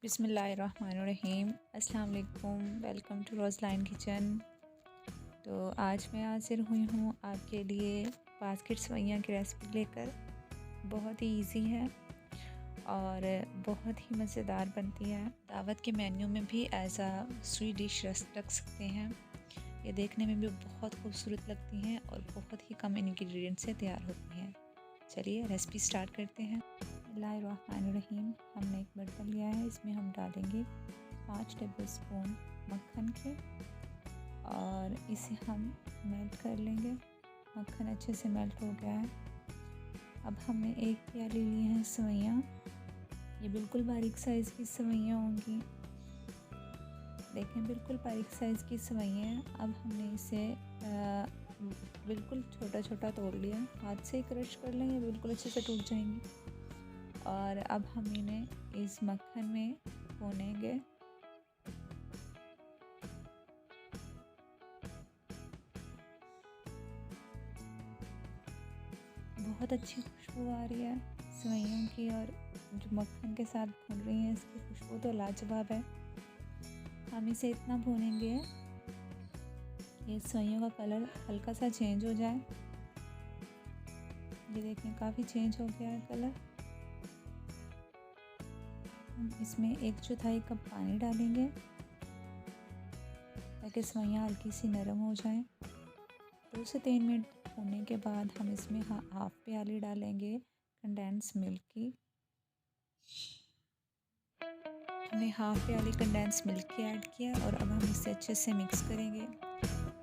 बिस्मिल्लाहिर्रहमानिर्रहीम। अस्सलाम वालेकुम। Welcome to Rosaline kitchen. तो आज मैं हाज़िर हुई हूँ आपके लिए बास्केट सेवइयाँ की रेसिपी लेकर। बहुत ही इजी है और बहुत ही मज़ेदार बनती है। दावत के मेन्यू में भी एज आ स्वीट डिश रख सकते हैं। ये देखने में भी बहुत खूबसूरत लगती हैं और बहुत ही कम इंग्रेडिएंट से तैयार होती हैं। चलिए रेसिपी स्टार्ट करते हैं। बिस्मिल्लाहिर्रहमानिर्रहीम। हमने एक बर्तन लिया है, इसमें हम डालेंगे 5 टेबलस्पून मक्खन के और इसे हम मेल्ट कर लेंगे। मक्खन अच्छे से मेल्ट हो गया है। अब हमने एक प्याली ली है सेवइयाँ। ये बिल्कुल बारीक साइज़ की सेवइयाँ होंगी। देखें, बिल्कुल बारीक साइज़ की सेवइयाँ हैं। अब हमने इसे बिल्कुल छोटा छोटा तोड़ लिया। हाथ से क्रश कर लेंगे, बिल्कुल अच्छे से टूट जाएंगी। और अब हम इन्हें इस मक्खन में भूनेंगे। बहुत अच्छी खुशबू आ रही है सेवइयों की और जो मक्खन के साथ भून रही हैं इसकी खुशबू तो लाजवाब है। हम इसे इतना भूनेंगे कि सेवइयों का कलर हल्का सा चेंज हो जाए। ये देखें, काफ़ी चेंज हो गया है कलर। हम इसमें 1/4 कप पानी डालेंगे ताकि सेवइयाँ हल्की सी नरम हो जाएं। 2 से 3 मिनट भूनने के बाद हम इसमें हाफ प्याली डालेंगे कंडेंस मिल्क की। हमने हाफ प्याली कंडेंस मिल्क की ऐड किया और अब हम इसे अच्छे से मिक्स करेंगे।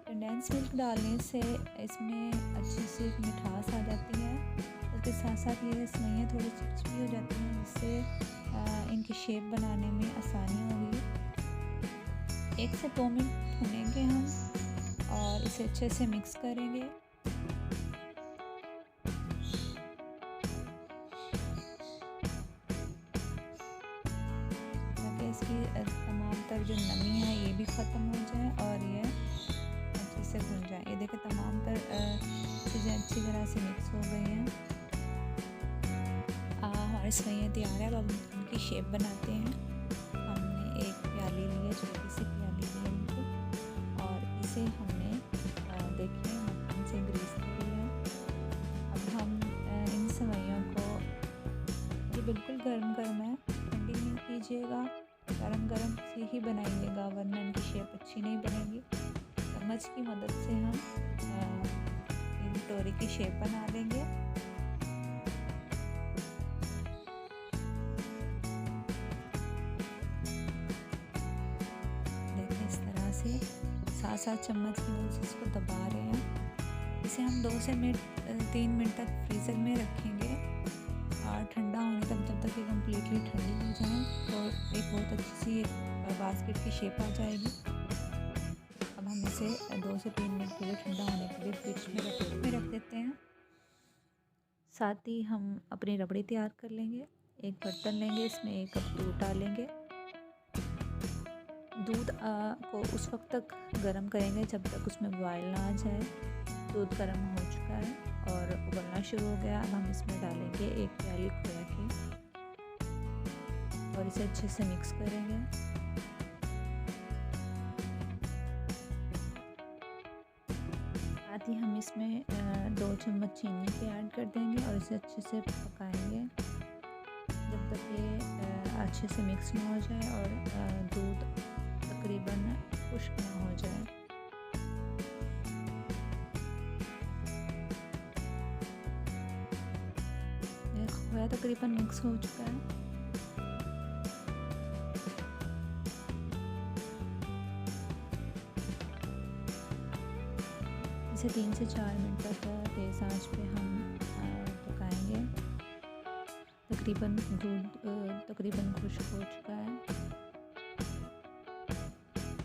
कंडेंस मिल्क डालने से इसमें अच्छी सी मिठास आ जाती है। उसके साथ साथ ये सेवइयाँ थोड़ी चिपचिपी हो जाती हैं, जिससे इनकी शेप बनाने में आसानी होगी। 1 से 2 मिनट भूनेंगे हम और इसे अच्छे से मिक्स करेंगे। ताकि इसकी तमाम तर जो नमी है ये भी ख़त्म हो जाए और ये अच्छे से भुन जाए। ये देखें, तमाम तर चीज़ें अच्छी तरह से मिक्स हो गई हैं। हमारी सेवइयाँ तैयार है। अब हम इनकी शेप बनाते हैं। हमने एक प्याली ली है, छोटी सी प्याली ली है इनको, और इसे हमने देखिए मक्खन से ग्रीस कर लिया है। अब हम इन सेवइयों को, ये बिल्कुल गर्म गर्म है, ठंडी नहीं कीजिएगा, गरम गरम से ही बनाइएगा वरना इनकी शेप अच्छी नहीं बनेगी। चम्मच की मदद से हम इन टोरी की शेप बना लेंगे। देखिए, इस तरह से साथ साथ चम्मच की मदद से इसको दबा रहे हैं। इसे हम 2 से 3 मिनट तक फ्रीज़र में रखेंगे और ठंडा होने तक, जब तक ये कम्प्लीटली ठंडी हो जाए तो एक बहुत अच्छी सी बास्केट की शेप आ जाएगी। अब हम इसे 2 से 3 मिनट के लिए ठंडा होने के लिए फ्रिज में रख देते हैं। साथ ही हम अपनी रबड़ी तैयार कर लेंगे। एक बर्तन लेंगे, इसमें 1 कप दूध डालेंगे। दूध को उस वक्त तक गर्म करेंगे जब तक उसमें बॉयल ना आ जाए। दूध गर्म हो चुका है और उबलना शुरू हो गया। अब हम इसमें डालेंगे 1 प्याली खोया की और इसे अच्छे से मिक्स करेंगे। साथ ही हम इसमें 2 चम्मच चीनी के ऐड कर देंगे और इसे अच्छे से पकाएंगे जब तक ये अच्छे से मिक्स ना हो जाए और दूध तकरीबन खुश्क ना हो जाए। खोया तकरीबन मिक्स हो चुका है। इसे 3 से 4 मिनट तक तेज़ आंच पे हम पकाएंगे। तकरीबन दूध तकरीबन खुश्क हो चुका है।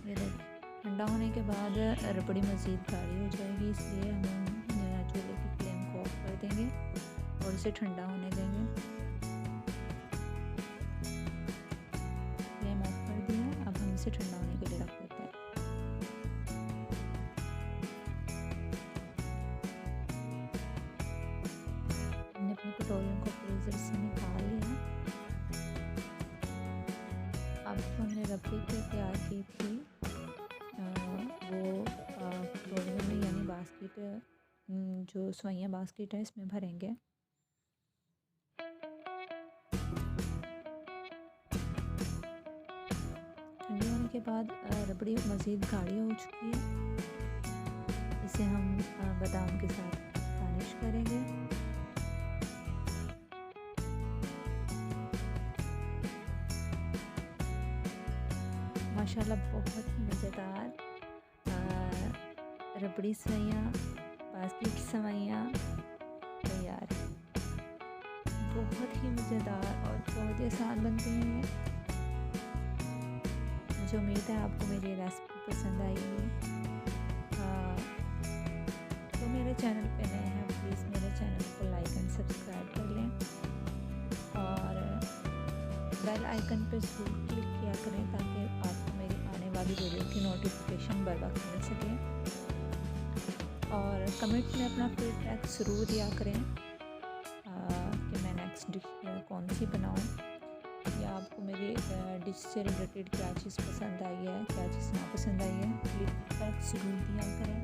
ये ठंडा होने के बाद रबड़ी मज़ीद गाढ़ी हो जाएगी, इसलिए हम चूल्हे की फ्लेम को ऑफ कर देंगे और इसे ठंडा होने देंगे। फ्लेम ऑफ कर दिया। अब हम इसे ठंडा होने के लिए रख देते हैं। हमने अपनी कटोरियों को फ्रीज़र से निकाल लिया। अब जो हमने रबड़ी की तैयार की थी वो कटोरे में यानी बास्केट जो सवैयाँ बास्केट है इसमें भरेंगे। ठंडी होने के बाद रबड़ी मज़ीद गाढ़ी हो चुकी है। इसे हम बादाम के साथ गार्निश करेंगे। माशाल्लाह बहुत ही मज़ेदार रबड़ी सवैयाँ, बास्केट की सवैयाँ तैयार है। बहुत ही मज़ेदार और बहुत ही आसान बनते हैं। मुझे उम्मीद है आपको मेरी रेसिपी पसंद आई है। तो मेरे चैनल पे नए हैं प्लीज़ मेरे चैनल को लाइक एंड सब्सक्राइब कर लें और बेल आइकन पर ज़रूर क्लिक किया करें ताकि आपको मेरी आने वाली वीडियो की नोटिफिकेशन बर वक्त मिल सके। और कमेंट में अपना फीडबैक ज़रूर दिया करें कि मैं नेक्स्ट डिश कौन सी बनाऊं या आपको मेरी डिश से रिलेटेड क्या चीज़ पसंद आई है, क्या चीज़ ना पसंद आई है, फीडबैक ज़रूर दिया करें।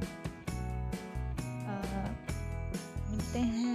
मिलते हैं